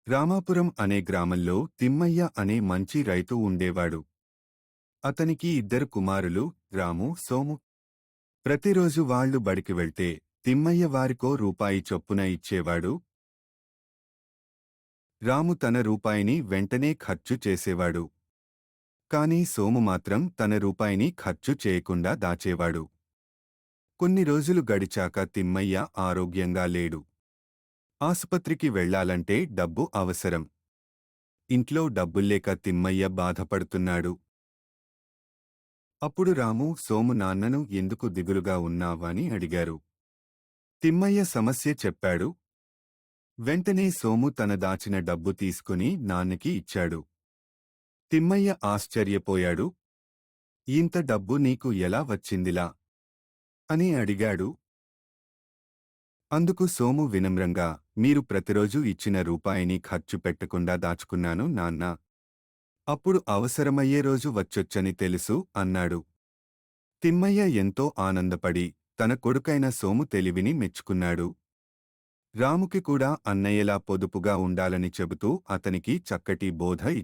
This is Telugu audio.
రామాపురం అనే గ్రామంలో తిమ్మయ్య అనే మంచి రైతు ఉండేవాడు. అతనికి ఇద్దరు కుమారులు, రాము, సోము. ప్రతిరోజు వాళ్ళు బడికి వెళ్తే తిమ్మయ్య వారికో రూపాయి చొప్పున ఇచ్చేవాడు. రాము తన రూపాయిని వెంటనే ఖర్చు చేసేవాడు. కాని సోము మాత్రం తన రూపాయిని ఖర్చు చేయకుండా దాచేవాడు. కొన్ని రోజులు గడిచాక తిమ్మయ్య ఆరోగ్యంగా లేడు. ఆసుపత్రికి వెళ్ళాలంటే డబ్బు అవసరం. ఇంట్లో డబ్బుల్లేక తిమ్మయ్య బాధపడుతున్నాడు. అప్పుడు రాము, సోము నాన్నను ఎందుకు దిగులుగా ఉన్నావని అడిగారు. తిమ్మయ్య సమస్య చెప్పాడు. వెంటనే సోము తన దాచిన డబ్బు తీసుకుని నాన్నకి ఇచ్చాడు. తిమ్మయ్య ఆశ్చర్యపోయాడు. ఇంత డబ్బు నీకు ఎలా వచ్చిందిలా? అని అడిగాడు. అందుకు సోము వినమ్రంగా, మీరు ప్రతిరోజూ ఇచ్చిన రూపాయిని ఖర్చు పెట్టకుండా దాచుకున్నాను నాన్నా. అప్పుడు అవసరమయ్యే రోజు వచ్చొచ్చని తెలుసు అన్నాడు. తిమ్మయ్య ఎంతో ఆనందపడి తన కొడుకైన సోము తెలివిని మెచ్చుకున్నాడు. రాముకి కూడా అన్నయ్యలా పొదుపుగా ఉండాలని చెబుతూ అతనికి చక్కటి బోధ